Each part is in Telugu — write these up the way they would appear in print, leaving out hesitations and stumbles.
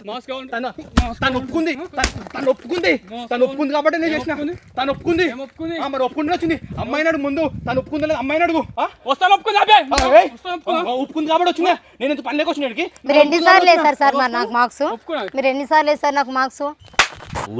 తను ఒప్పుకుంది కాబట్టి నేను చేసిన. తను ఒప్పుకుంది మరి ఒప్పుకుంటే వచ్చింది. అమ్మాయిని అడుగు ముందు. తను ఒప్పుకుంది లేదు, అమ్మాయిని అడుగు. ఒప్పుకుంది కాబట్టి వచ్చిందా? నేను ఇంత పని లేకొచ్చిన. మీరు ఎన్నిసార్లు వేసారు సార్ మరి నాకు మార్క్స్? మీరు ఎన్నిసార్లు వేసారు నాకు మార్క్స్?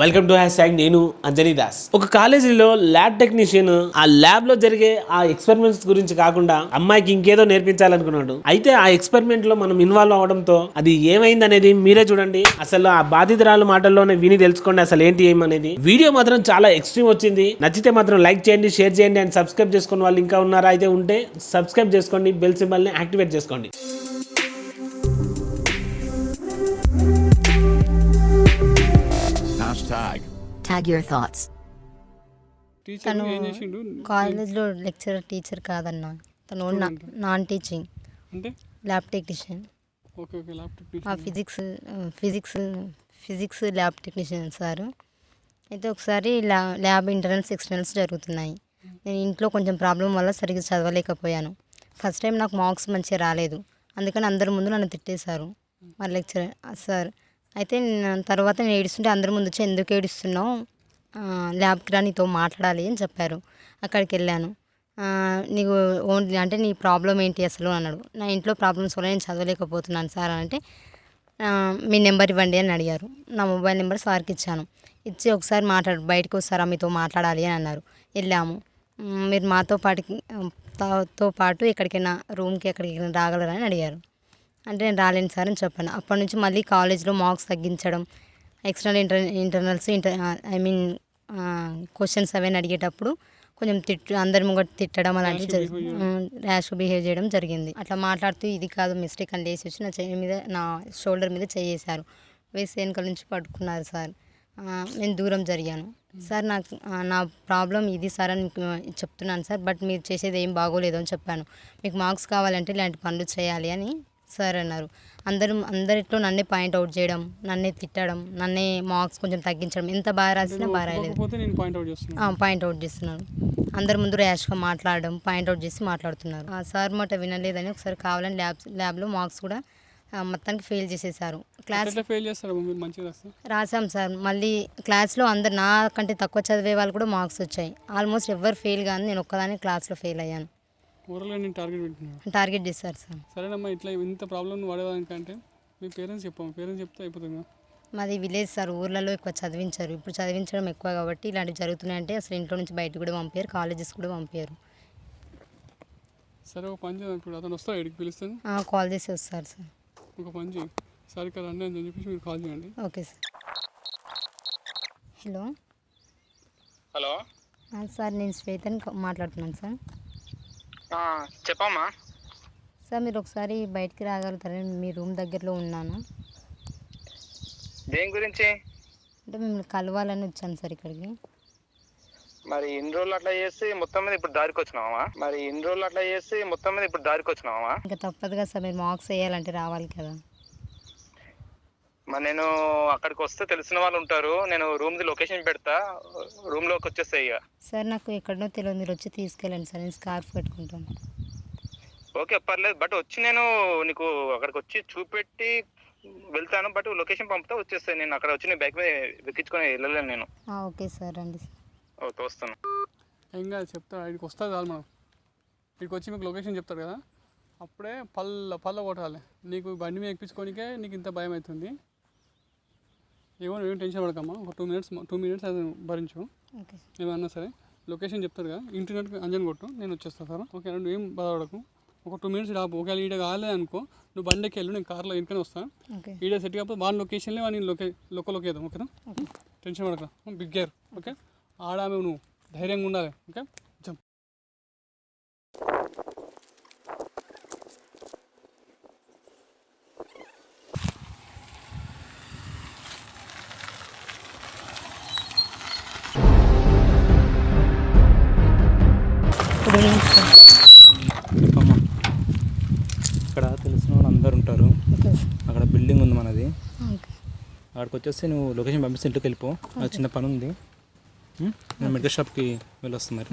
వెల్కమ్ టు హ్యాష్ నేను అంజనీ దాస్. ఒక కాలేజీలో ల్యాబ్ టెక్నీషియన్ ఆ ల్యాబ్ లో జరిగే ఆ ఎక్స్పెరిమెంట్స్ గురించి కాకుండా అమ్మాయికి ఇంకేదో నేర్పించాలనుకున్నాడు. అయితే ఆ ఎక్స్పెరిమెంట్ లో మనం ఇన్వాల్వ్ అవడంతో అది ఏమైంది అనేది మీరే చూడండి. అసలు ఆ బాధితురాలు మాటల్లోనే విని తెలుసుకోండి అసలు ఏంటి ఏమనేది. వీడియో మాత్రం చాలా ఎక్స్ట్రీమ్ వచ్చింది. నచ్చితే మాత్రం లైక్ చేయండి, షేర్ చేయండి అండ్ సబ్స్క్రైబ్ చేసుకున్న వాళ్ళు ఇంకా ఉన్నారా అయితే ఉంటే సబ్స్క్రైబ్ చేసుకోండి, బెల్ సింబల్ ని యాక్టివేట్ చేసుకోండి. Tag your thoughts. తను కాలేజ్లో లెక్చరర్ టీచర్ కాదన్న, తను non teaching lab technician. Physics lab technician sir. అయితే ఒకసారి ల్యాబ్ ఇంటర్నల్స్ ఎక్స్టర్నల్స్ జరుగుతున్నాయి. నేను ఇంట్లో కొంచెం ప్రాబ్లం వల్ల సరిగ్గా చదవలేకపోయాను. ఫస్ట్ టైం నాకు మార్క్స్ మంచిగా రాలేదు, అందుకని అందరి ముందు నన్ను తిట్టేశారు మా లెక్చరర్ సార్. అయితే తర్వాత నేను ఏడుస్తుంటే అందరి ముందు వచ్చి ఎందుకు ఏడుస్తున్నావు, ల్యాబ్కి రా, నీతో మాట్లాడాలి అని చెప్పారు. అక్కడికి వెళ్ళాను. నీకు ఓన్లీ అంటే నీ ప్రాబ్లం ఏంటి అసలు అన్నాడు. నా ఇంట్లో ప్రాబ్లమ్స్ వల్ల నేను చదవలేకపోతున్నాను సార్ అని అంటే మీ నెంబర్ ఇవ్వండి అని అడిగారు. నా మొబైల్ నెంబర్ సార్కి ఇచ్చాను. ఇచ్చి ఒకసారి బయటకు వస్తారా, మీతో మాట్లాడాలి అని అన్నారు. వెళ్ళాము. మీరు మాతో పాటు ఎక్కడికైనా రూమ్కి ఎక్కడికైనా రాగలరా అని అడిగారు. అంటే నేను రాలేను సార్ అని చెప్పాను. అప్పటి నుంచి మళ్ళీ కాలేజ్లో మార్క్స్ తగ్గించడం, ఎక్స్టర్నల్ ఇంటర్నల్స్ క్వశ్చన్స్ అవన్నీ అడిగేటప్పుడు కొంచెం అందరి ముంగట తిట్టడం అలాంటివి జరిగింది. ర్యాష్ బిహేవ్ చేయడం జరిగింది. అట్లా మాట్లాడుతూ ఇది కాదు మిస్టేక్ అని లేచి వచ్చి నా చెయ్యి మీద, నా షోల్డర్ మీద చేయేశారు. వేసి వెనకాల నుంచి పట్టుకున్నారు సార్. నేను దూరం జరిగాను. సార్ నా ప్రాబ్లం ఇది సార్ అని చెప్తున్నాను సార్, బట్ మీరు చేసేది ఏం బాగోలేదు అని చెప్పాను. మీకు మార్క్స్ కావాలంటే ఇలాంటి పనులు చేయాలి అని సార్ అన్నారు. అందరిలో నన్నే పాయింట్అవుట్ చేయడం, నన్నే తిట్టడం, నన్నే మార్క్స్ కొంచెం తగ్గించడం. ఎంత బాగా రాసినా బాగా రాయలేదు పాయింట్అవుట్ చేస్తున్నారు. అందరి ముందు ర్యాష్గా మాట్లాడడం, పాయింట్అవుట్ చేసి మాట్లాడుతున్నారు. ఆ సార్ మాట వినలేదని ఒకసారి కావాలని ల్యాబ్లో మార్క్స్ కూడా మొత్తానికి ఫెయిల్ చేసేసారు. క్లాస్ రాసాం సార్. మళ్ళీ క్లాస్లో అందరు నాకంటే తక్కువ చదివే వాళ్ళు కూడా మార్క్స్ వచ్చాయి. ఆల్మోస్ట్ ఎవరు ఫెయిల్ కానీ నేను ఒక్కదాన్ని క్లాస్లో ఫెయిల్ అయ్యాను. టార్గెట్ చేశారు సార్. సరేనమ్మా, ఇట్లా ఇంత ప్రాబ్లం పడేదానికంటే మీ పేరెంట్స్ చెప్తే అయిపోతుంది. మాది విలేజ్ సార్, ఊర్లలో ఎక్కువ చదివించారు. ఇప్పుడు చదివించడం ఎక్కువ కాబట్టి ఇలాంటివి జరుగుతున్నాయంటే అసలు ఇంట్లో నుంచి బయటకు కూడా పంపారు, కాలేజెస్ కూడా పంపారు. సరే ఒక పని చేద్దాం, ఇప్పుడు అతను వస్తాడు, ఎడికి పిలుస్తాను, కాల్ చేసి వస్తారు సార్. ఒక పని చేయి, సరే ఇక్కడ రండి అని చెప్పేసి మీరు కాల్ చేయండి. Okay sir. హలో సార్, నేను శ్వేతని మాట్లాడుతున్నాను సార్. చెప్పమ్మా. సార్ మీరు ఒకసారి బయటికి రాగలుగుతారని మీ రూమ్ దగ్గరలో ఉన్నాను. దేని గురించి? అంటే మిమ్మల్ని కలవాలని వచ్చాను సార్ ఇక్కడికి. మరి ఇన్ని రోజులు అట్లా చేసి మొత్తం మీద ఇప్పుడు దారికి వచ్చినావా? ఇంకా తప్పదు కదా సార్, మీరు మార్క్స్ వేయాలంటే రావాలి కదా. మరి నేను అక్కడికి వస్తే తెలిసిన వాళ్ళు ఉంటారు, నేను రూమ్ది లొకేషన్ పెడతా, రూమ్లోకి వచ్చేస్తాయి ఇక. సార్ నాకు ఎక్కడనో తెలియదు, మీరు వచ్చి తీసుకెళ్ళండి సార్, నేను స్కార్ఫ్ పెట్టుకుంటాను. ఓకే పర్లేదు, బట్ వచ్చి నేను నీకు అక్కడికి వచ్చి చూపెట్టి వెళ్తాను, బట్ లొకేషన్ పంపితే వచ్చేస్తాను. నేను అక్కడ వచ్చి నీ బైక్ మీద ఎక్కించుకొని వెళ్ళలేను నేను. ఓకే సార్, రండి సార్. ఓకే వస్తాను. ఏం కాదు, చెప్తాడు, ఇక్కడికి వస్తుంది కాదు, మనం ఇక్కడికి వచ్చి మీకు లొకేషన్ చెప్తాడు కదా, అప్పుడే పళ్ళ కొట్టాలి. నీకు బండి మీద ఎక్కించుకోనికే నీకు ఇంత భయం అవుతుంది. ఏం టెన్షన్ పడకమ్మా, ఒక 2 మినిట్స్ అది భరించు. ఏమన్నా సరే లొకేషన్ చెప్తారు కదా, ఇంటర్నెట్ అంజన్ కొట్టు, నేను వచ్చేస్తాను సార్. ఓకే, నువ్వు ఏం బాధపడకు, ఒక 2 మినిట్స్ రాపు. ఒకవేళ ఈడ కాలేదు అనుకో, నువ్వు బండికి వెళ్ళు, నేను కార్లో ఇంటికనే వస్తాను. ఈడ సెట్ కాకపోతే వాళ్ళ లొకేషన్లే వాడిని లొకేద్దాం. ఓకేనా? టెన్షన్ పడక, బిగ్ గేర్. ఓకే, ఆడామే, నువ్వు ధైర్యంగా ఉండాలి. Okay, jump. ఇక్కడ తెలిసిన వాళ్ళు అందరు ఉంటారు. అక్కడ బిల్డింగ్ ఉంది మనది, అక్కడికి వచ్చేసి నువ్వు లొకేషన్ పంపిస్తే ఇంటికి వెళ్ళిపో. నాకు చిన్న పని ఉంది, నేను మెడికల్ షాప్కి వెళ్ళొస్తున్నారు.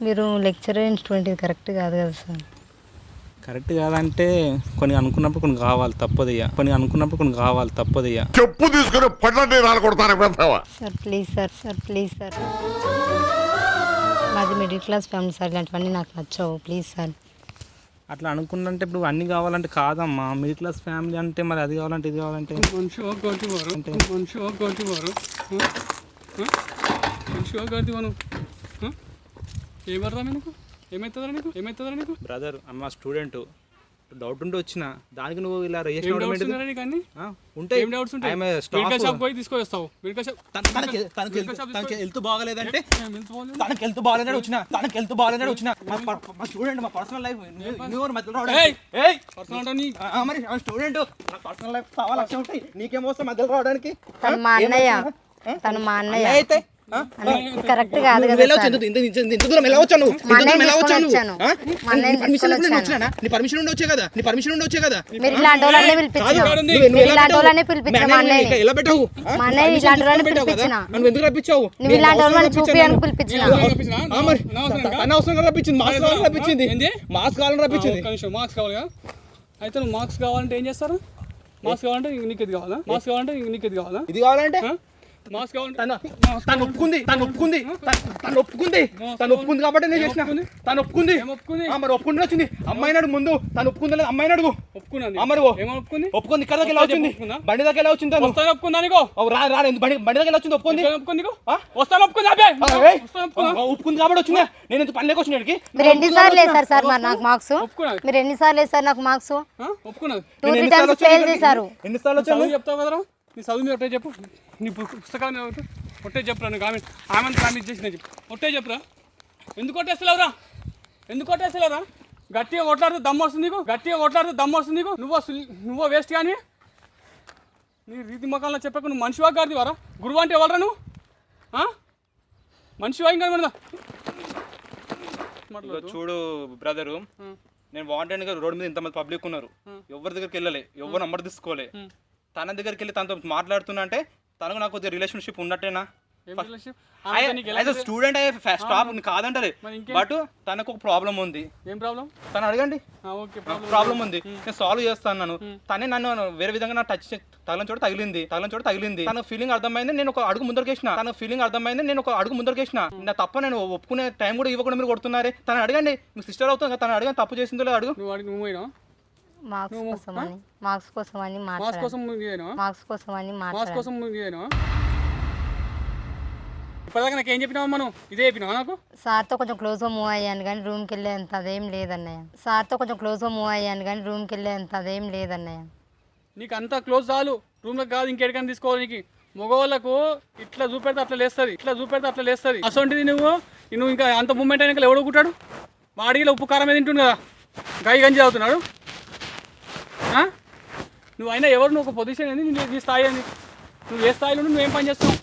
మీరు లెక్చరర్ స్టూడెంట్, ఇది కరెక్ట్ కాదు కదా సార్. కరెక్ట్ కాదంటే కొన్ని అనుకున్నప్పుడు కొన్ని కావాలి తప్పదయ్యా, కొన్ని అనుకున్నప్పుడు కొన్ని కావాలి తప్పదయ్యా. చెప్పు తీసుకుని పట్ల రాలకొడతాను పెడతావా? సార్ ప్లీజ్ సార్ మాది మిడిల్ క్లాస్ ఫ్యామిలీ సార్, ఇలాంటివన్నీ నాకు నచ్చవు, ప్లీజ్ సార్. అట్లా అనుకున్నంటే ఇప్పుడు అన్నీ కావాలంటే కాదమ్మా. మిడిల్ క్లాస్ ఫ్యామిలీ అంటే మరి అది కావాలంటే ఇది కావాలంటే మనిషిగా గడివారు ఏమర్రా నీకు? ఏమవుతుందా నీకు? బ్రదర్ అమ్మ స్టూడెంట్ డౌట్ ఉంటే వచ్చిన దానికి నువ్వు ఇలా షాప్ పోయి తీసుకొస్తావు. హెల్త్ బాగాలేదంటే తనకి హెల్త్ బాగాలేదని వచ్చిన మా స్టూడెంట్, మా పర్సనల్ లైఫ్ మరి స్టూడెంట్, నా పర్సనల్ లైఫ్ సవా లక్ష ఉంటాయి, నీకేమో వస్తే మధ్యలో రావడానికి. తను మా అన్నయ్య అయితే కరెక్ట్ కాదు కదా సార్. ఇంత దూరం ఎలా వచ్చాను? నీ పర్మిషన్ ఉండొచ్చే కదా. మీరు ఇలాంటి వాళ్ళని పిలిపించిన మా అన్నయ్య ఎలా పెట్టావు? మా అన్నయ్య ఇలాంటి వాళ్ళని పిలిపించిన నువ్వు ఎందుకు రప్పించావు? నువ్వు ఇలాంటి వాళ్ళని చూపించడానికి పిలిపించిన. అనవసరంగా రప్పించింది, మాస్క్ కావాలని రప్పించింది. మార్క్స్ కావాలిగా? అయితే నువ్వు మార్క్స్ కావాలంటే ఏం చేస్తారు? మార్క్స్ కావాలంటే నీకు ఇది కావాలా? ఇది కావాలంటే మార్క్స్ కావాలంటే తను ఒప్పుకుంది కాబట్టి నేను చేసిన. తను ఒప్పుకుంది. మరి ఒప్పుకుంటే వచ్చింది. అమ్మాయి నాడు ముందు తను ఒప్పుకుంది, అమ్మాయి అడుగు. ఒప్పుకుంది. ఇక్కడ దాకా ఎలా వచ్చింది? బండి దాకా ఎలా వచ్చింది? ఒప్పుకుందా నీకు? బండి దాకా ఎలా వచ్చింది? ఒప్పుకుంది కాబట్టి వచ్చిందా? నేను ఎందుకు పని లేకొచ్చిన? మీరు ఎన్నిసార్లు వేసారు సార్ మరి నాకు మార్క్స్? మీరు ఎన్నిసార్లు వేసారు నాకు మార్క్స్? 2-3 times ఫెయిల్ చేశారు. ఎన్నిసార్లు వచ్చాను చెప్తావు కదరా? నీ చదువు ఒట్టే చెప్పు. నీ పుస్తకాన్ని ఒట్టే చెప్పురా. నీకు ఆమె ప్రామిస్ చేసిన చెప్పు. ఒట్టే చెప్పురా. ఎందుకు కొట్టేస్తలేవురా? గట్టిగా కొట్లాడితే దమ్ము వస్తుంది నీకు. నువ్వు వేస్ట్ కానీ నీ రీతి మొక్కలను చెప్పాక నువ్వు మనిషివా గారిది వారా? గురువు అంటే ఎవరా నువ్వు? మనిషివా ఇంకా చూడు బ్రదరు, నేను వాంటెడ్గా రోడ్ మీద ఇంతమంది పబ్లిక్ ఉన్నారు, ఎవరి దగ్గరికి వెళ్ళలే, ఎవరు నంబర్ తీసుకోలే. తన దగ్గరికి వెళ్ళి తనతో మాట్లాడుతున్నా అంటే తనకు నాకు కొద్దిగా రిలేషన్షిప్ ఉన్నట్టేనా? స్టూడెంట్ స్టాప్ కాదంటారే, బట్ తనకు ఒక ప్రాబ్లం ఉంది. ఏం ప్రాబ్లం? తను అడగండి. ప్రాబ్లం ఉంది, నేను సాల్వ్ చేస్తాను. తనే నన్ను వేరే విధంగా నా టచ్ తగిలిన చోట తగిలింది. తన ఫీలింగ్ అర్థమైంది, నేను ఒక అడుగు ముందరికేసిన. నా తప్ప నేను ఒప్పుకునే టైం కూడా ఇవ్వకుండా మీరు కొడుతున్నారే. తను అడగండి, మీకు సిస్టర్ అవుతుంది కదా, తను అడగండి తప్పు చేసిందో లేదు అడుగు. మార్క్స్ కోసమని ఇప్పటిదాకా నాకు ఏం చెప్పినావా? మనం ఇదే చెప్పినావా నాకు? సార్తో కొంచెం క్లోజ్గా మూవ్ అయ్యాను కానీ రూమ్కి వెళ్ళేంత అదేం లేదన్నయ్య. నీకు అంతా క్లోజ్ చాలు, రూమ్లోకి కాదు ఇంకెక్కడికైనా తీసుకోవాలి. నీకు మగవాళ్ళకు ఇట్లా చూపెడితే అట్లా లేస్తుంది. అసొంటిది నువ్వు ఇంకా అంత మూమెంట్ అయినాక ఎవడో కుట్టాడు? వాడిలో ఉప్పు కారం మీద తింటుంది కదా, గంజి అవుతున్నాడు. నువ్వు అయినా ఎవరు? నువ్వు ఒక పొజిషన్ ఏంది, నీ స్థాయి అని, నువ్వు ఏ స్థాయిలో నువ్వేం పని చేస్తావు?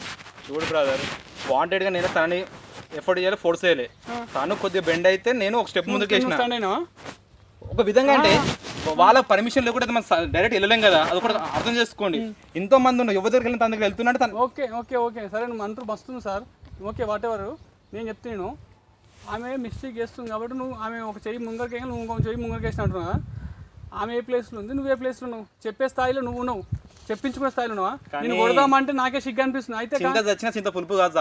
చూడు బ్రదర్, వాంటెడ్గా నేను తనని ఎఫర్ట్ చేయాలి, ఫోర్స్ చేయాలి. తను కొద్దిగా బెండ్ అయితే నేను ఒక స్టెప్ ముందుకు వేసిన. ఒక విధంగా అంటే వాళ్ళ పర్మిషన్ లేకుండా మనం డైరెక్ట్ వెళ్ళలేం కదా, అది కూడా అర్థం చేసుకోండి. ఎంతో మంది ఉన్నారు, ఎవరి దగ్గరికి వెళ్ళిన తన దగ్గర వెళ్తున్నాడు. ఓకే సరే, నువ్వు మంత్రులు వస్తుంది సార్, ఓకే వాట్ ఎవరు. నేను చెప్తాను, ఆమె మిస్టేక్ చేస్తుంది కాబట్టి నువ్వు ఆమె ఒక చెయ్యి ముందరికి వేయాలి, నువ్వు ఇంకొక చెయ్యి ముందరికి వేసిన అంటున్నా. ఆమె ఏ ప్లేస్లో ఉంది, నువ్వు ఏ ప్లేస్లో నువ్వు చెప్పే స్థాయిలో నువ్వు ఉన్నావు, చెప్పించుకునే స్థాయిలో ఉన్నావా? నేను కొడదామంటే నాకే సిగ్గు అనిపిస్తుంది. అయితే చింత చచ్చిన చింత పులుపు కాదు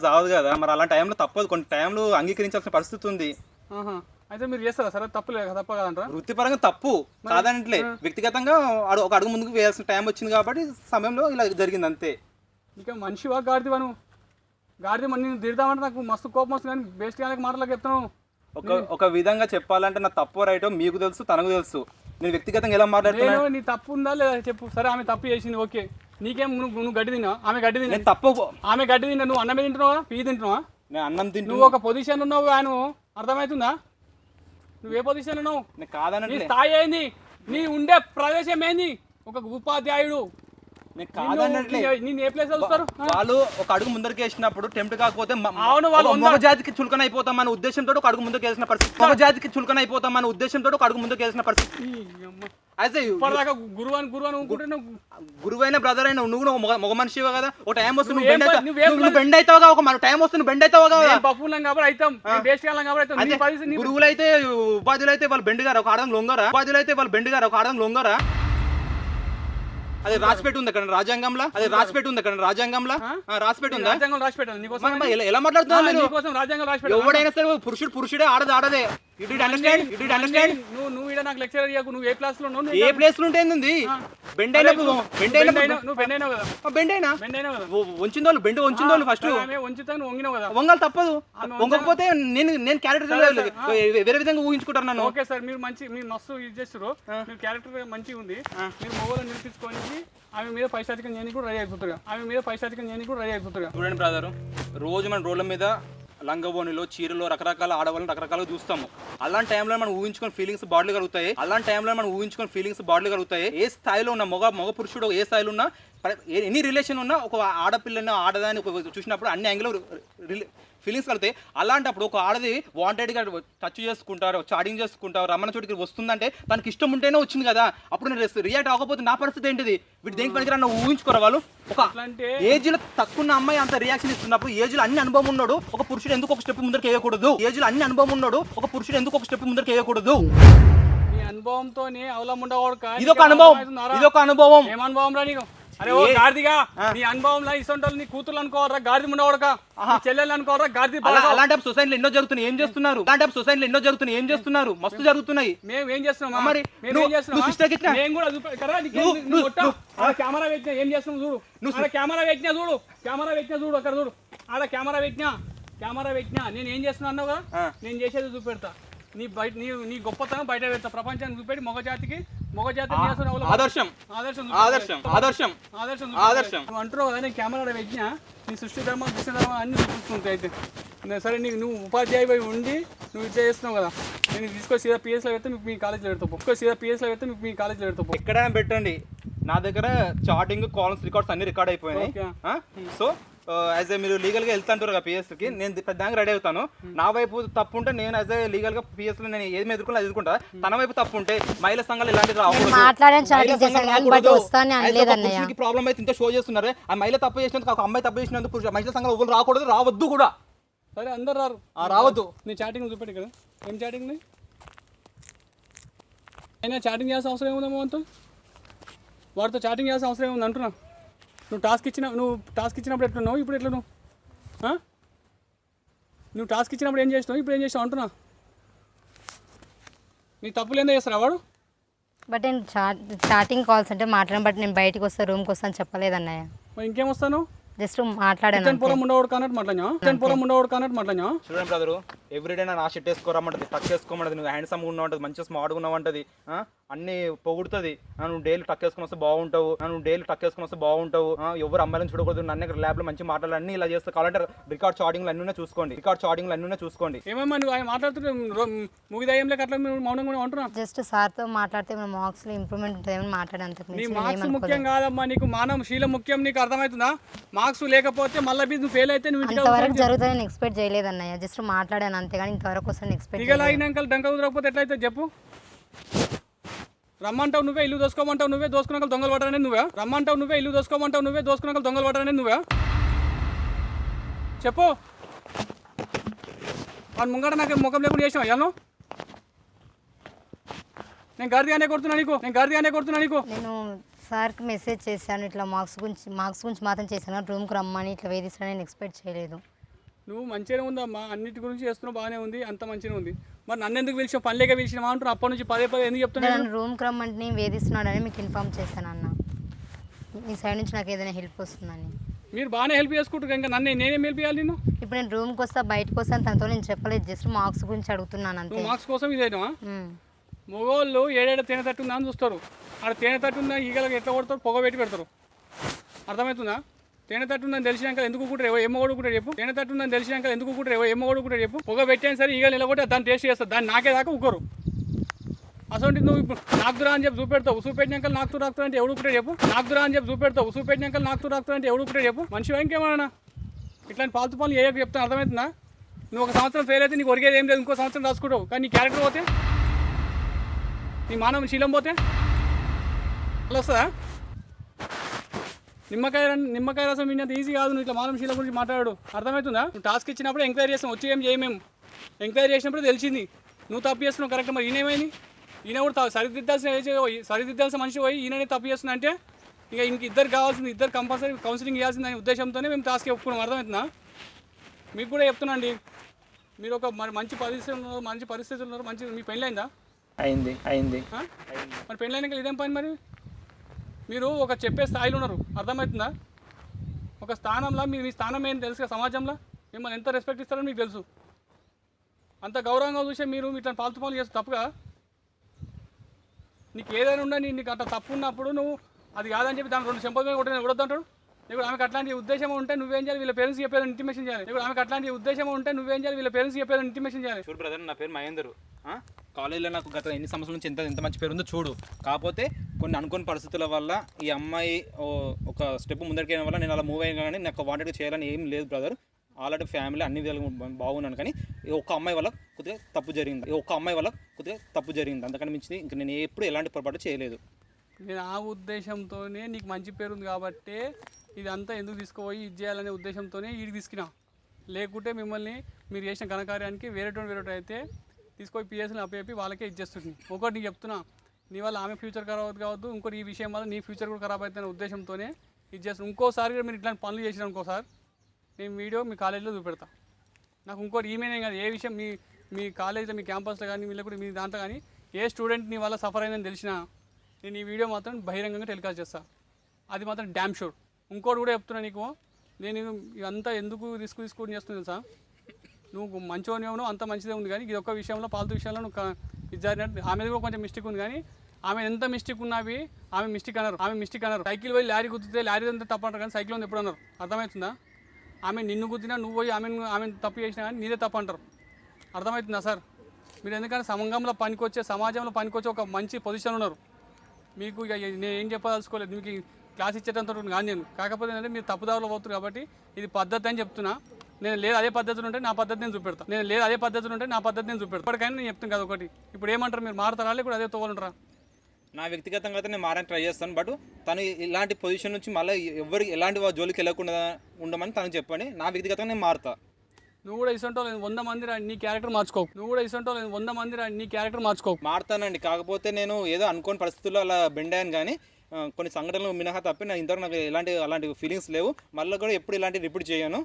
జావదు కదా. మరి అలాంటి టైంలో తప్పదు, కొన్ని టైంలో అంగీకరించాల్సిన పరిస్థితి ఉంది. అయితే మీరు చేస్తారా సరే? తప్ప కాదంటారా? వృత్తిపరంగా తప్పు కాదంటే వ్యక్తిగతంగా ఒక అడుగు ముందుకు వేయాల్సిన టైం వచ్చింది కాబట్టి సమయంలో ఇలా జరిగింది అంతే. ఇక మనిషివా గాడిదివా నువ్వు? గాడిది నేను తిడతామంటే నాకు మస్తు కోపం వస్తుంది, కానీ బెస్ట్ కానీ మాటలకు చెప్తాను. ఒక విధంగా చెప్పాలంటే నా తప్పు రైటో మీకు తెలుసు, తనకు తెలుసు. నేను వ్యక్తిగతంగా ఎలా మాట్లాడుతున్నాను? నీ తప్పు ఉందా లేదా చెప్పు. సరే ఆమె తప్పు చేసింది, ఓకే. నీకేం నువ్వు గడ్డి తిన్నా, ఆమె గడ్డి తిన్నా. తప్పు ఆమె గడ్డి తిన్నా, నువ్వు అన్నమే తింటున్నావా, పీ తింటున్నావా? నేను అన్నం తింటూ. నువ్వు ఒక పొజిషన్ ఉన్నావు, ఆయన అర్థమవుతుందా? నువ్వు ఏ పొజిషన్ ఉన్నావు? కాదని నీ స్థాయి ఏంది, నీ ఉండే ప్రదేశం ఏంది? ఒక ఉపాధ్యాయుడు నేను కాదన్నట్లే. నేను ఏ ప్లేస్ చూస్తారు? వాళ్ళు ఒక అడుగు ముందరికి వేసినప్పుడు టెంప్ట్ కాకపోతే అవును, వాళ్ళు మగ జాతికి చులకన అయిపోతాం అన్న ఉద్దేశంతో ఒక అడుగు ముందుకు వేసిన పరిస్థితి. మగ జాతికి చులకన అయిపోతాం అన్న ఉద్దేశంతో ఒక అడుగు ముందుకు వేసిన పరిస్థితి. అయితే ఇప్పటిదాకా గురువు అని అనుకుంటే గురువైన బ్రదర్ అయినా నువ్వు మగ మనిషివే కదా. ఒక టైం వస్తుంది నువ్వు బెండ్ అవుతావుగా, ఒక టైం వస్తుంది బెండ్ అవుతావుగా. బఫూలం కాబట్టి అవుతాం, బేసికలం కాబట్టి అవుతాం. గురువులు అయితే ఉపాధులు అయితే వాళ్ళు బెండ్ గారు ఒక ఆడడం లొంగరా, ఉపాధులు అయితే వాళ్ళు బెండ్ గారు ఒక ఆడడం లొంగరా. అది రాసిపెట్టి ఉంది అక్కడ రాజ్యాంగంలో, అది రాసిపెట్టి ఉంది అక్కడ రాజ్యాంగంలో, రాసిపెట్టి ఉంది. రాజ్యాంగం రాసిపెట్టాలి నీకోసం. ఎలా మాట్లాడుతున్నావు మీరు? నీకోసం రాజ్యాంగం రాసిపెట్టాలి. ఎవడైనా సరే పురుషుడే ఆడదే. అండర్స్టాండ్. నువ్వు ఇక్కడ నాకు లెక్చర్ ఇయ్యకు. నువ్వు ఏ క్లాస్ లో ఉన్నావు? ఏ ప్లేస్ లో ఉంటుంది? బెండ్ అయినప్పుడు నువ్వు బెండ్ అయినావు కదా. బెండ్ అయినా బెండ్ అయినావు కదా. వంచిందోళ్ళు బెండ్ వంచిందోళ్ళు ఫస్ట్ వంచుతాను, వంగినావు కదా. వంగాలి తప్పదు. వంగకపోతే నేను క్యారెక్టర్ వేరే విధంగా ఊహించుకుంటారు నన్ను. ఓకే సార్, మీరు మస్తు ఇది చేస్తారు. మీరు క్యారెక్టర్ మంచిగా ఉంది. మీరు మొగోళ్ళని నిలిపించుకొని ఆమె మీద పైశాచికం చేయడానికి కూడా రెడీ అయిపోతారు. చూడండి బ్రదర్, రోజు మన రోడ్ల మీద లంగబోనిలో చీరలో రకరకాల ఆడవాళ్ళని రకరకాలుగా చూస్తాము. అలాంటి టైంలో మనం ఊహించుకుని ఫీలింగ్స్ బాడీలు కలుగుతాయి. ఏ స్థాయిలో ఉన్న మగ పురుషుడు ఏ స్థాయిలో ఉన్నా, ఎనీ రిలేషన్ ఉన్నా, ఒక ఆడపిల్లని ఆడదాన్ని చూసినప్పుడు అన్ని యాంగిల్లో ఫీలింగ్స్ కలుగుతాయి. అలాంటప్పుడు ఒక ఆడది వాంటెడ్గా టచ్ చేసుకుంటారు, చాటింగ్ చేసుకుంటారు, రమ్మన్న చోటికి వస్తుందంటే తనకి ఇష్టం ఉంటేనే వచ్చింది కదా. అప్పుడు నేను రియాక్ట్ అవ్వకపోతే నా పరిస్థితి ఏంటిది? వీటి దేనికి పనికిరా ఊహించుకోరా వాళ్ళు. ఒక ఏజ్ లో తక్కువ అమ్మాయి అంత రియాక్షన్ ఇస్తున్నప్పుడు, ఏజ్ లో అన్ని అనుభవం ఉన్నాడు ఒక పురుషుడు ఎందుకు ఒక స్టెప్ ముందరికి వేయకూడదు? నీ అనుభవంతోనే అవలంబుండవాడు. ఇదొక అనుభవం. ఏం అనుభవం రా నీకు? అరే ఓ గాడిదిగా, నీ అనుభవంలో ఇసొంటోళ్ళు నీ కూతురు అనుకోవరా, గాడిది ఉండవాడక, చెల్లెలు అనుకోవరా, గాడిది. అలాంటి సొసైటీలో ఎన్నో జరుగుతున్నాయి, ఏం చేస్తున్నారు? మస్తు జరుగుతున్నాయి. మేము ఏం చేస్తున్నాం మరి మేము కూడా కెమెరా పెట్టినా ఏం చేస్తున్నాం చూడు. కెమెరా పెట్టినా చూడు అక్కడ చూడు. ఆడ కెమెరా పెట్టినా నేను ఏం చేస్తున్నా అన్నావు కదా. నేను చేసేది చూపెడతా. నీ గొప్పతనం బయట పెడతా, ప్రపంచాన్ని చూపెట్టి మగజాతి ఆదర్శం అంటున్నావు కదా. నేను కెమెరా పెట్టినా నీ సృష్టి ధర్మం కృష్ణ ధర్మం అన్ని చూపిస్తుంటాయి. అయితే సరే, నువ్వు ఉపాధ్యాయ ఉండి నువ్వు ఇట్లా చేస్తున్నావు కదా. నేను తీసుకొని సీదా పిఎస్లో పెడితే మీ కాలేజీలో పెడతావు. ఎక్కడైనా పెట్టండి, నా దగ్గర చాటింగ్ కాల్స్ రికార్డ్స్ అన్ని రికార్డ్ అయిపోయినాయి. సో యాజ్ ఏ మీరు లీగల్గా వెళ్తాంటారు కదా పిఎస్కి, నేను పెద్దగా రెడీ అవుతాను. నా వైపు తప్పు ఉంటే నేను యాజ్ ఏ లీగల్గా పిఎస్లో నేను ఏది ఎదుర్కొన్నా ఎదుర్కొంటా. తన వైపు తప్పు ఉంటే మహిళా సంఘాలు ఇలాంటివి రాకూడదు. ప్రాబ్లం అయితే ఇంత షో చేస్తున్నారు. ఆ మహిళ తప్పు చేసినందుకు, ఒక అమ్మాయి తప్పు చేసినందుకు మహిళా సంఘాలు ఎవరు రాకూడదు, రావద్దు కూడా. సరే, అందరు రారు, రావద్దు. నీ చాటింగ్ చూపెట్టి కదా. ఏం చాటింగ్ అయినా చాటింగ్ చేయాల్సిన అవసరం ఏముందమ్మో అంతా? వాడితో చాటింగ్ చేయాల్సిన అవసరం ఏముంది అంటున్నా. నువ్వు టాస్క్ ఇచ్చినప్పుడు ఎట్లున్నావు, ఇప్పుడు ఎట్లా నువ్వు టాస్క్ ఇచ్చినప్పుడు ఏం చేసినావు, ఇప్పుడు ఏం చేసినావు అంటున్నా. నీ తప్పులు ఏందో చేస్తారా వాడు? బట్ నేను చాటింగ్ కాల్స్ అంటే మాట్లాడాను. బట్ నేను బయటకు వస్తా, రూమ్కి వస్తాను చెప్పలేదన్నయ్య. మరి ఇంకేం వస్తాను? జస్ట్ మాట్లాడాను. చూడండి బ్రదరు, ఎవ్రీడే నా షర్ట్ వేసుకోరమ్మంటది, టక్ వేసుకోమంటది, నువ్వు హ్యాండ్సమ్ ఉన్నావు అంటది, మంచిగా స్మార్ట్గా ఉన్నావు అంటది, అన్ని పొగుడుతుంది. నువ్వు డైలీ టక్ వేసుకుని వస్తే బాగుంటావు, ఎవరు అమ్మాయిలను చూడకూడదు, నన్ను ల్యాబ్ లో మంచి మాటలు అన్ని ఇలా చేస్తే కావాలంటే రికార్డ్ చాటింగ్లు అన్నీ చూసుకోండి. ఏమమ్మా నువ్వు మాట్లాడుతుంటే ముగిదయంలో అట్లా మౌనంగా ఉంటున్నా. జస్ట్ సార్తో మాట్లాడితే మన మార్క్స్ లో ఇంప్రూవ్మెంట్ ఉంటుందని మాట్లాడేంత. నీ మార్క్స్ ముఖ్యం కాదమ్మా, నీకు మానవ శీలం ముఖ్యం. నీకు అర్థమవుతుందా? మార్క్స్ లేకపోతే మళ్ళీ నువ్వు ఫెయిల్ అయితే నువ్వు ఇంతవరకు జరుగుతుందని ఎక్స్పెక్ట్ చేయలేదన్నయ్య. జస్ట్ మాట్లాడాను అంతేగాని ఇంతవరకు వస్తాను ఎక్స్పెక్ట్ దిగలాగినాక డంక కుదరకపోతే ఎట్లయితే చెప్పు. రమ్మంటావు నువ్వే, ఇల్లు దోసుకోమంటావు నువ్వే, దోసుకున్నాక దొంగలు పడరనే నువ్వే. రమ్మంటావు నువ్వే, ఇల్లు దోసుకోమంటావు నువ్వే, దోసుకున్నాక దొంగలు పడరనే నువ్వే. చెప్పు. వాడు ముంగట నాకు ముఖం లేకుండా చేసినావు అయ్యాను. నేను గాడిగానే కొడుతున్నా నీకు. నేను సార్కి మెసేజ్ చేశాను, ఇట్లా మార్క్స్ గురించి మాత్రం చేశాను. రూమ్కి రమ్మని ఇట్లా వేధిస్తాను నేను ఎక్స్పెక్ట్ చేయలేదు. నువ్వు మంచిగానే ఉందమ్మా, అన్నిటి గురించి చేస్తున్నావు, బాగానే ఉంది, అంత మంచిగా ఉంది. మరి నన్ను ఎందుకు పిలిచావు? పని లేక పిలిచినావా అంటున్నా. అప్పటి నుంచి పదే ఎందుకు చెప్తున్నాను? నన్ను రూమ్కి రమ్మంటే వేధిస్తున్నాడని మీకు ఇన్ఫార్మ్ చేశాను అన్న. మీ సైడ్ నుంచి నాకు ఏదైనా హెల్ప్ వస్తుందని. మీరు బాగానే హెల్ప్ చేసుకుంటారు, ఇంకా నేనేం హెల్ప్ చేయాలి? నేను ఇప్పుడు నేను రూమ్కి వస్తా, బయటకు వస్తాను, తనతో నేను చెప్పలేదు. జస్ట్ మార్క్స్ గురించి అడుగుతున్నాను అంతే. మార్క్స్ కోసం ఇదేనా? మగవాళ్ళు ఏడేడా తేనె తట్టు ఉందా అని చూస్తారు. ఆడ తేనె తట్టు ఉందా ఈగలకు ఎట్లా కొడతారు? పొగ పెట్టి పెడతారు. అర్థమవుతుందా? తేనె తట్టు ఉందని తెలిసినాక ఎందుకు కుట్టారు? ఏమోడు కూడా చెప్పు. తేనె తట్టు ఉందని తెలిసినాక ఎందుకు కుట్టారు? ఏమోడు కూడా చెప్పు. పొగ పెట్టాను సరే ఈగలు నిలబడి దాన్ని టేస్ట్ చేస్తారు. దాన్ని నాకే దాకా ఉక్కరు. అసలు నువ్వు ఇప్పుడు నాకురా అని చెప్పి చూపెట్టినాక నాకు రాకుతా అంటే ఎవడు ఒకటే చెప్పు. నాకురా అని చెప్పి చూపెట్టినాక నాకు రాకుతా అంటే ఎవడు ఒకటే చెప్పు. మనిషి ఇంకేమన్నా ఇట్లాంటి పాలతూ పనులు ఏ చెప్తాను అర్థమవుతుందా? నువ్వు ఒక సంవత్సరం ఫెయిల్ అయితే నీకు ఒరిగేది ఏం లేదు, ఇంకో సంవత్సరం రాసుకుంటావు. కానీ నీ క్యారెక్టర్ పోతే, నీ మానవ శీలం పోతే అలా వస్తుందా? నిమ్మకాయ రసం విన్నంత ఈజీ కాదు. నువ్వు ఇట్లా మానవ శీలం గురించి మాట్లాడు, అర్థమవుతుందా? నువ్వు టాస్క్ ఇచ్చినప్పుడు ఎంక్వైరీ చేస్తాం, వచ్చి ఏం చేయమేము. ఎంక్వైరీ చేసినప్పుడు తెలిసింది నువ్వు తప్పు చేస్తున్నావు కరెక్ట్. మరి ఈయనేమైంది? ఈయన కూడా సరిదిద్దాల్సిన మనిషి పోయి ఈయననే తప్పు చేస్తున్నా అంటే ఇంక ఇద్దరు కావాల్సింది, ఇద్దరు కంపల్సరీ కౌన్సిలింగ్ ఇవ్వాల్సింది అనే ఉద్దేశంతోనే మేము టాస్క్ ఒప్పుకున్నాం. అర్థమవుతుందా? మీకు కూడా చెప్తున్నా అండి, మీరు ఒక మంచి పరిస్థితులు ఉన్నారు. మీ పెళ్ళి అయిందా? అయింది. మరి పెళ్ళి అయినాక ఇదేం పని? మరి మీరు ఒక చెప్పే స్థాయిలో ఉన్నారు, అర్థమవుతుందా? ఒక స్థానంలో మీ స్థానం ఏంటి తెలుసు, సమాజంలో మిమ్మల్ని ఎంత రెస్పెక్ట్ ఇస్తారో మీకు తెలుసు. అంత గౌరవంగా చూసే మీరు ఇట్లా పాలతూ పనులు చేస్తే తప్పుగా. నీకు ఏదైనా ఉండని నీకు అట్లా తప్పు ఉన్నప్పుడు నువ్వు అది కాదని చెప్పి దాని 2 చెంపల మీద కొట్టిన కొడద్దంటాడు. ఇప్పుడు ఆమెకు అట్లాంటి ఉద్దేశం ఉంటే నువ్వేం చేయాలి? వీళ్ళ పేరెంట్స్ చెప్పేది ఇంటిమేషన్ చేయాలి. ఇప్పుడు ఆమెకు అట్లాంటి ఉద్దేశం ఉంటే నువ్వేం చేయాలి? వీళ్ళ పేరెంట్స్ చెప్పేది ఇంటిమేషన్ చేయాలి. చూడు బ్రదర్, నా పేరు మహేందర్. కాలేజీలో నాకు గత ఎన్ని సంవత్సరాల నుంచి ఎంత మంచి పేరు ఉందో చూడు. కాకపోతే కొన్ని అనుకోని పరిస్థితుల వల్ల ఈ అమ్మాయి ఒక స్టెప్ ముందరికైన వల్ల నేను అలా మూవ్ అయ్యాను. కానీ నాకు వాంటెడ్గా చేయాలని ఏం లేదు బ్రదర్. ఆల్రెడీ ఫ్యామిలీ అన్ని విధాలుగా బాగున్నాను. కానీ ఒక్క అమ్మాయి వల్ల కొద్దిగా తప్పు జరిగింది. అంతకని మించి ఇంకా నేను ఎప్పుడు ఎలాంటి పొరపాటు చేయలేదు. నేను ఆ ఉద్దేశంతోనే నీకు మంచి పేరు ఉంది కాబట్టి ఇదంతా ఎందుకు తీసుకుపోయి ఇది చేయాలనే ఉద్దేశంతోనే వీడికి తీసుకున్నా. లేకుంటే మిమ్మల్ని మీరు చేసిన ఘనకార్యానికి వేరేటోడు అయితే తీసుకొని పిఎస్ని అప్పచెప్పి వాళ్ళకే ఇచ్చేస్తుంది. ఒకటి నీకు చెప్తున్నా, నీ వల్ల ఆమె ఫ్యూచర్ ఖరాబ్ కావద్దు, ఇంకోటి ఈ విషయం వల్ల నీ ఫ్యూచర్ కూడా ఖరాబ్ అవుతుందనే ఉద్దేశంతోనే ఇచ్చేస్తుంది. ఇంకోసారి కూడా మీరు ఇట్లాంటి పనులు చేసినా ఇంకోసారి నేను వీడియో మీ కాలేజీలో చూపెడతా. నాకు ఇంకోటి ఈమెనే కాదు, ఏ విషయం మీ కాలేజీలో మీ క్యాంపస్లో కానీ వీళ్ళకి కూడా మీ దాంట్లో కానీ ఏ స్టూడెంట్ నీ వల్ల సఫర్ అయిందని తెలిసినా నేను ఈ వీడియో మాత్రం బహిరంగంగా టెలికాస్ట్ చేస్తాను. అది మాత్రం డ్యామ్ షూర్. ఇంకోటి కూడా చెప్తున్నా నీకు, నేను ఇదంతా ఎందుకు రిస్క్ తీసుకుని చేస్తుంది తెలుసా? నువ్వు మంచిగా ఉన్నావు, అంత మంచిదే ఉంది. కానీ ఇది ఒక్క విషయంలో పాలతూ విషయంలో నువ్వు ఇది జరిగినట్టు ఆమె కూడా కొంచెం మిస్టేక్ ఉంది. కానీ ఆమె ఎంత మిస్టేక్ ఉన్నవి ఆమె మిస్టేక్ అన్నారు. సైకిల్ పోయి లారీ గుద్దితే లారీ అంతా తప్పు అంటారు, కానీ సైకిల్ ఉంది ఎప్పుడు అన్నారు? అర్థమవుతుందా? ఆమె నిన్ను గుద్దినా నువ్వు పోయి ఆమె తప్పు చేసినా కానీ నీదే తప్పు అంటారు. అర్థమవుతుందా సార్? మీరు ఎందుకంటే సమాజంలో పనికొచ్చే ఒక మంచి పొజిషన్ ఉన్నారు. మీకు ఇక నేను ఏం చెప్పదలుచుకోలేదు, మీకు క్లాస్ ఇచ్చేటంత కానీ నేను. కాకపోతే ఏంటంటే మీరు తప్పుదారులో పోతున్నారు కాబట్టి ఇది పద్ధతి అని చెప్తున్నా. నేను లేదు అదే పద్ధతులు ఉంటే నా పద్ధతి నేను చూపెడతాను. ఇప్పటికైనా నేను చెప్తాను కదా ఒకటి. ఇప్పుడు ఏమంటారు, మీరు మారుతారా లేకపోతే అదే తోలుంటారా? నా వ్యక్తిగతంగా అయితే నేను మారడానికి ట్రై చేస్తాను. బట్ తను ఇలాంటి పొజిషన్ నుంచి మళ్ళీ ఎవరికి ఎలాంటి జోలికి వెళ్ళకుండా ఉండమని తనకు చెప్పండి. నా వ్యక్తిగతంగా నేను మారుతా. నువ్వు కూడా ఇసంటో 100 మంది నీ క్యారెక్టర్ మార్చుకో. మారుతానండి. కాకపోతే నేను ఏదో అనుకోని పరిస్థితుల్లో అలా బెండ్ అయ్యాను. కానీ కొన్ని సంఘటనలు మినహా తప్పి నాకు ఇంతవరకు నాకు అలాంటి ఫీలింగ్స్ లేవు. మళ్ళీ కూడా ఎప్పుడు ఇలాంటి రిపీట్ చేయను.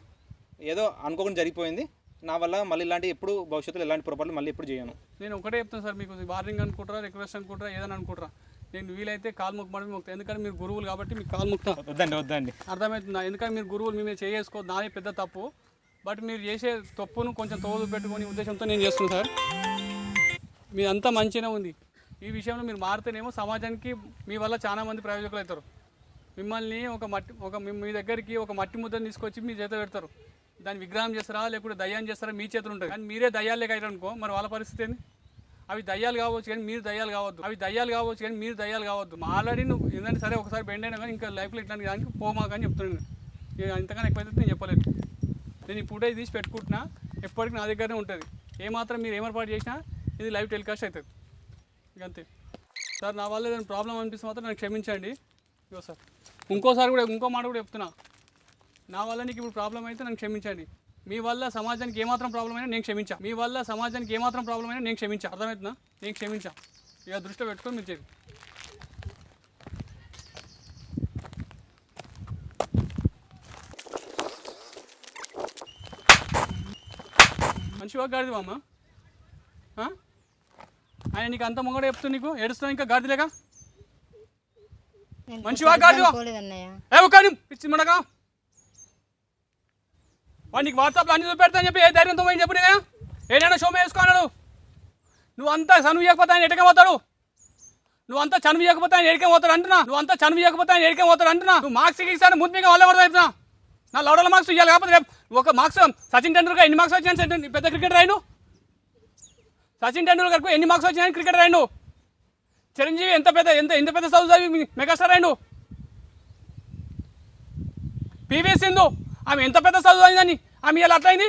ఏదో అనుకోకుండా జరిగిపోయింది నా వల్ల. మళ్ళీ ఇలాంటి ఎప్పుడు భవిష్యత్తులో ఇలాంటి పొరపాట్లు మళ్ళీ ఎప్పుడు చేయను. నేను ఒకటే చెప్తాను సార్, మీకు వార్నింగ్ అనుకుంటారా, రిక్వెస్ట్ అనుకుంటారా, ఏదైనా అనుకుంటారా, నేను వీలైతే కాలు మొక్కుతాను. ఎందుకంటే మీరు గురువులు కాబట్టి మీకు కాలు మొక్కుతా. వద్దండి. అర్థమవుతుందా? ఎందుకంటే మీరు గురువులు మీ మీద చేసుకోవద్దు, నాదే పెద్ద తప్పు. బట్ మీరు చేసే తప్పును కొంచెం తోడు పెట్టుకునే ఉద్దేశంతో నేను చేస్తున్నాను సార్. మీదంతా మంచిగానే ఉంది. ఈ విషయంలో మీరు మారితేనేమో సమాజానికి మీ వల్ల చాలామంది ప్రయోజకులు అవుతారు. మిమ్మల్ని మీ దగ్గరికి ఒక మట్టి ముద్దను తీసుకొచ్చి మీ చేత పెడతారు. దాన్ని విగ్రహం చేస్తారా లేకుంటే దయ్యాన్ని చేస్తారా మీ చేతులు ఉంటుంది. కానీ మీరే దయ్యాలు లేక అనుకో, మరి వాళ్ళ పరిస్థితి ఏంది? అవి దయ్యాలు కావచ్చు కానీ మీరు దయ్యాలు కావద్దు. ఆల్రెడీ నువ్వు ఏంటంటే సరే ఒకసారి బెండ్ అయినా కానీ ఇంకా లైఫ్లో ఇట్లాంటి దానికి పోమాకని చెప్తున్నాను. ఇంతకన్నా ఎక్కువైతే నేను చెప్పలేదు. నేను ఈ ఫుటేజ్ తీసి పెట్టుకుంటున్నా, ఎప్పటికీ నా దగ్గరనే ఉంటుంది. ఏమాత్రం మీరు ఏమర్పాటు చేసినా ఇది లైవ్ టెలికాస్ట్ అవుతుంది. ఇక అంతే సార్. నా వల్ల ఏదైనా ప్రాబ్లం అనిపిస్తే మాత్రం నన్ను క్షమించండి. ఇగో సార్, ఇంకోసారి కూడా ఇంకో మాట కూడా చెప్తున్నా, నా వల్ల నీకు ఇప్పుడు ప్రాబ్లం అయితే నన్ను క్షమించండి. మీ వల్ల సమాజానికి ఏమాత్రం ప్రాబ్లం అయినా నేను క్షమించా. అర్థమవుతుందా? నేను క్షమించా. ఇక దృష్టిలో పెట్టుకొని మీరు చేయండి. మంచిగా గాడిది అమ్మ, ఆయన నీకు అంత మొంగడ చెప్తుంది, నీకు ఏడుస్తున్నా ఇంకా గాడిదిలేక. మంచిగా గాడిది పిచ్చి మనగా వాడు నీకు వాట్సాప్లో అన్ని చూపెడతా అని చెప్పి ఏ ధైర్యంతో పోయి చెప్పు. కదా ఏదైనా షో వేసుకున్నాడు. నువ్వు అంతా చనువు చేయకపోతే ఆయన ఎడకే పోతాడు. నువ్వు అంతా చనువు చేయకపోతే ఆయన ఎడికే పోతాడు అంటున్నా. నువ్వు మార్క్స్ ఇస్తాను ముందు మీకు వాళ్ళే కూడా చెప్తున్నా. నా లౌడల మార్క్స్ ఇవ్వాలి. కాకపోతే రేపు ఒక మార్క్స్ సచిన్ టెండూల్కర్ ఎన్ని మార్క్స్ వచ్చినాయి పెద్ద క్రికెటర్ అయిను. సచిన్ టెండూల్కర్కు ఎన్ని మార్క్స్ వచ్చినాయని క్రికెటర్ అయిను. చిరంజీవి ఎంత పెద్ద చదువు చదివి మెగాస్టార్ అయిండు. పివి సింధు ఆమె ఎంత పెద్ద చదువు అయిందని ఆమె ఇలా అట్లయింది.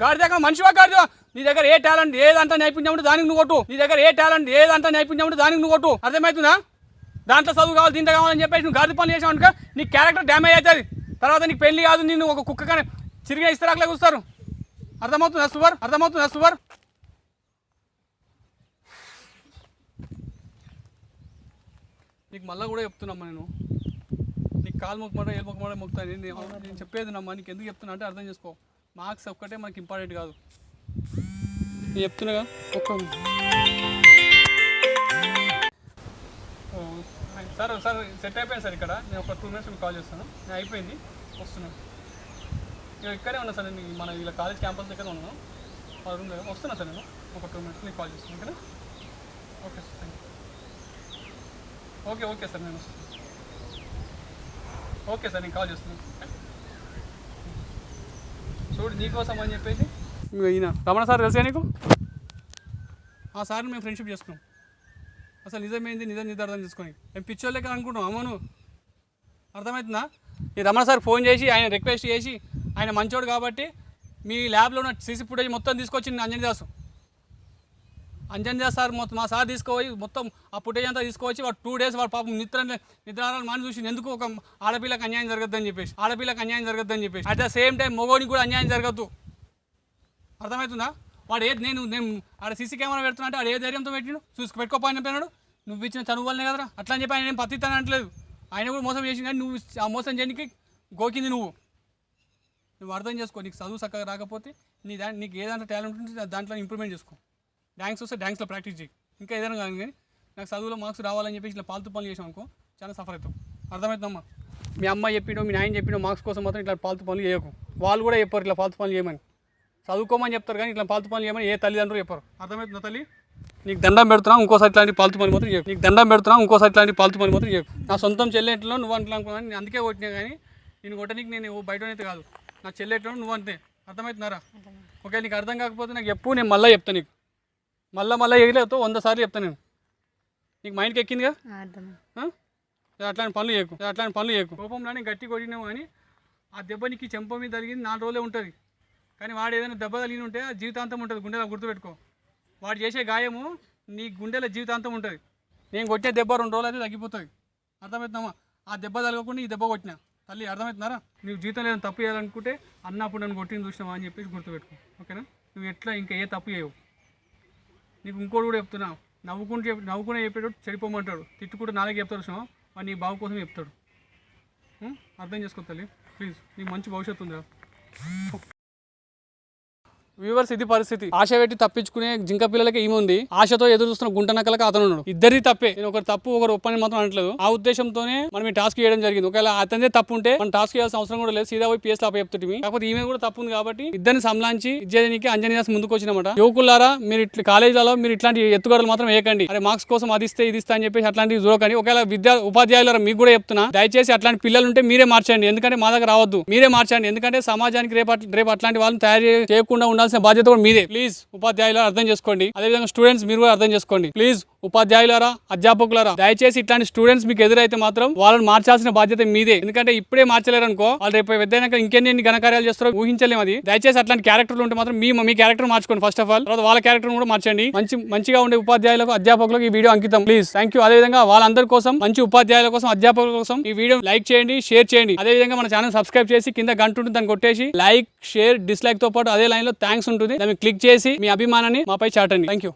గాడి దగ్గర మనిషివా గాడివా? నీ దగ్గర ఏ టాలెంట్ ఏదంతా నైపుణ్యం ఉంటే దానికి నువ్వు కొట్టు. నీ దగ్గర ఏ టాలెంట్ ఏదంతా నైపుణ్యం ఉంటే దానికి నువ్వు కొట్టు. అర్థమవుతుందా? దాంట్లో చదువు కావాలి దీంట్లో కావాలని చెప్పేసి నువ్వు గాడి పనులు చేసావు అనుకో నీ క్యారెక్టర్ డ్యామేజ్ అవుతుంది. తర్వాత నీకు పెళ్లి కాదు, నేను ఒక కుక్క కానీ చిరిగిన ఇస్తరాకులే కూస్తారు. అర్థమవుతుందా సూపర్? నీకు మళ్ళీ కూడా చెప్తున్నామ్మా, నేను నీకు కాలు మొక్కమాట ఏలు మొక్కమాట మొక్కుతాను. నేను చెప్పేది నమ్మా, నీకు ఎందుకు చెప్తున్నా అంటే అర్థం చేసుకో. మార్క్స్ ఒక్కటే మనకి ఇంపార్టెంట్ కాదు. నేను చెప్తున్నాగా సార్ సెట్ అయిపోయింది సార్. ఇక్కడ నేను ఒక 2 minutes మీకు కాల్ చేస్తాను. నేను అయిపోయింది, వస్తున్నాను. నేను ఇక్కడే ఉన్నా సార్, నేను మన ఇలా కాలేజ్ క్యాంపస్ దగ్గర ఉన్నాను. వాళ్ళ రూమ్ దగ్గర వస్తున్నా సార్. నేను ఒక 2 minutes మీకు కాల్ చేస్తాను. ఓకేనా? Okay sir, thank you. Okay sir, నేను వస్తాను. ఓకే సార్, నేను కాల్ చేస్తున్నాను. చూడు నీకోసం అని చెప్పేసి ఈయన రమణ సార్ తెలుసా నీకు? ఆ సార్ని మేము ఫ్రెండ్షిప్ చేసుకున్నాం. అసలు నిజమేంది నిజం అర్థం చేసుకొని మేము పిచ్చోళ్ళకే అనుకుంటాం. అమ్మను అర్థమవుతుందా? ఈ రమణ సార్ ఫోన్ చేసి ఆయన రిక్వెస్ట్ చేసి ఆయన మంచోడు కాబట్టి మీ ల్యాబ్లో ఉన్న సీసీ ఫుటేజ్ మొత్తం తీసుకొచ్చింది అంజన్ దాస్ సార్. మొత్తం మా సార్ తీసుకుపోయి మొత్తం ఆ ఫుటేజ్ అంతా తీసుకువచ్చి వాడు 2 days వాడు పాపం నిద్రాలు మాని చూసి ఎందుకు ఒక ఆడపిల్లకి అన్యాయం జరగద్దని చెప్పేసి అట్ ద సేమ్ టైం మగోనికి కూడా అన్యాయం జరగద్దు. అర్థమవుతుందా? వాడు నేను ఆడ సీసీ కెమెరా పెడుతున్నా అంటే వాడు ఏ ధైర్యంతో పెట్టిను పెట్టుకోపోయిన పోయినాడు. నువ్వు ఇచ్చిన చదువు వల్లనే కదరా అట్లా అని చెప్పి ఆయన నేను పత్తిస్తాను అంటలేదు. ఆయన కూడా మోసం చేసింది కానీ నువ్వు ఆ మోసం చేయడానికి గోకింది నువ్వు అర్థం చేసుకో. నీకు చదువు చక్కగా రాకపోతే నీకు ఏదంటే టాలెంట్ ఉంటే దాంట్లో ఇంప్రూవ్మెంట్ చేసుకో. డ్యాన్స్ వస్తే డ్యాన్స్లో ప్రాక్టీస్ చేయి. ఇంకా ఏదైనా కానీ నాకు చదువులో మార్క్స్ రావాలని చెప్పి ఇట్లా పాల్తు పనులు చేసాం అనుకో చాలా సఫర్ అవుతావు. అర్థమవుతుందమ్మా? మీ అమ్మ చెప్పినో మీ నాయన చెప్పినో మార్క్స్ కోసం మాత్రం ఇట్లా పాల్తు పనులు చేయకు. వాళ్ళు కూడా చెప్పారు ఇట్లా పాల్తు పనులు చేయమని. చదువుకోమని చెప్తారు కానీ ఇట్లా పాల్తు పనులు చేయమని ఏ తల్లిదండ్రులు చెప్పారు. అర్థమవుతుందా తల్లి? నీకు దండం పెడుతున్నావు ఇంకోసారి ఇట్లాంటి పాల్తు పని మాత్రం చేయకు. నా సొంతం చెల్లెట్లో నువ్వు అట్లా అనుకున్నాను. నేను అందుకే కొట్టినా కానీ నేను కొట్టడానికి నేను బయటనైతే కాదు. నా చెల్లెట్లో నువ్వు అంతే. అర్థమవుతున్నారా? ఓకే, నీకు అర్థం కాకపోతే నాకు చెప్పు, నేను మళ్ళీ చెప్తాను. నీకు మళ్ళీ ఎగిలేతో 100 సార్లు చెప్తాను నేను. నీకు మైండ్కి ఎక్కిందిగా? అట్లాంటి పనులు చేయకు. కోపంలోనే గట్టి కొట్టినావు కానీ ఆ దెబ్బ నీకు చెంప మీద తగిలింది 4 రోజులే ఉంటుంది. కానీ వాడు ఏదైనా దెబ్బ తగిలి ఉంటే ఆ జీవితాంతం ఉంటుంది. గుండెలో గుర్తుపెట్టుకో. వాడు చేసే గాయము నీ గుండెలో జీవితాంతం ఉంటుంది. నేను కొట్టిన దెబ్బ 2 రోజులు అయితే తగ్గిపోతుంది. అర్థమవుతున్నామా? ఆ దెబ్బ తగలకుండా ఈ దెబ్బ కొట్టినా తల్లి. అర్థమవుతున్నారా? నువ్వు జీవితంలో ఏదైనా తప్పు చేయాలనుకుంటే అన్నప్పుడు నన్ను కొట్టిన చూసినావా అని చెప్పేసి గుర్తుపెట్టుకో. ఓకేనా? నువ్వు ఎట్లా ఇంకా ఏ తప్పు చేయవు. నీకు ఇంకోటి కూడా చెప్తున్నా, నవ్వుకునే చెప్పేటప్పుడు చెడిపోమంటాడు, తిట్టుకుంటే నాలుగు చెప్తాడు. చూసినా వాడు నీ బావు కోసం చెప్తాడు. అర్థం చేసుకో తల్లి ప్లీజ్. నీకు మంచి భవిష్యత్తు ఉందా? వ్యూవర్స్, ఇది పరిస్థితి. ఆశ పెట్టి తప్పించుకునే జింక పిల్లలకి ఏముంది, ఆశతో ఎదురు చూస్తున్న గుంట నక్కలకి అతను ఉన్నాడు. ఇద్దరిది తప్పే. నేను ఒకరు తప్పు ఒకరు ఒప్పని మాత్రం అనట్లేదు. ఆ ఉద్దేశంతోనే మనం ఈ టాస్క్ చేయడం జరిగింది. ఒకవేళ అతనే తప్పు ఉంటే మనం టాస్క్ చేయాల్సిన అవసరం కూడా లేదు. సీదా పోయి PS లో చెప్తుంది. కాకపోతే ఈమె కూడా తప్పు ఉంది కాబట్టి ఇద్దరిని సంలాంచి ఇచ్చేదానికి అంజనీ దాస్ ముందుకు వచ్చినమాట. యువకులారా, మీరు ఇట్లా కాలేజీలలో మీరు ఇట్లాంటి ఎత్తుగడలు మాత్రం వేయకండి. అరే మార్క్స్ కోసం అది ఇస్తా అని చెప్పేసి అట్లాంటివి చూడకండి. ఒకవేళ ఉపాధ్యాయులారా మీకు కూడా చెప్తున్నా, దయచేసి అట్లాంటి పిల్లలు ఉంటే మీరే మార్చండి. ఎందుకంటే మా దగ్గర రావద్దు, మీరే మార్చండి. ఎందుకంటే సమాజానికి రేపు అట్లాంటి వాళ్ళని తయారు చేయకుండా ఉండాల్సిన బాధ్యత కూడా మీదే. ప్లీజ్ ఉపాధ్యాయులారా అర్థం చేసుకోండి. అదేవిధంగా స్టూడెంట్స్ మీరు కూడా అర్థం చేసుకోండి. ప్లీజ్ ఉపాధ్యాయులారా, అధ్యాపకులారా, దయచేసి ఇట్లాంటి స్టూడెంట్స్ మీకు ఎదురైతే మాత్రం వాళ్ళని మార్చాల్సిన బాధ్యత మీదే. ఎందుకంటే ఇప్పుడే మార్చలేరు అనుకో, వాళ్ళు రేపు పెద్దయినాక ఇంకెన్ని ఘనకార్యాలు చేస్తారో ఊహించలేము. అది దయచేసి అట్లాంటి క్యారెక్టర్లు ఉంటే మాత్రం మీ క్యారెక్టర్ మార్చుకోండి ఫస్ట్ ఆఫ్ ఆల్. తర్వాత వాళ్ళ క్యారెక్టర్ కూడా మార్చండి. మంచిగా ఉండే ఉపాధ్యాయులకు, అధ్యాపకులకు ఈ వీడియో అంకితం. Please, thank you. అదేవిధంగా వాళ్ళందరి కోసం, మంచి ఉపాధ్యాయుల కోసం, అధ్యాపకుల కోసం ఈ వీడియో లైక్ చేయండి, షేర్ చేయండి. అదేవిధంగా మన ఛానల్ సబ్స్క్రైబ్ చేసి కింద గంట ఉంటుంది, దాన్ని కొట్టేసి లైక్, షేర్, డిస్లైక్ తో పాటు అదే లైన్ లో థ్యాంక్స్ ఉంటుంది. దాన్ని క్లిక్ చేసి మీ అభిమానాన్ని మాపై చాటండి. Thank you.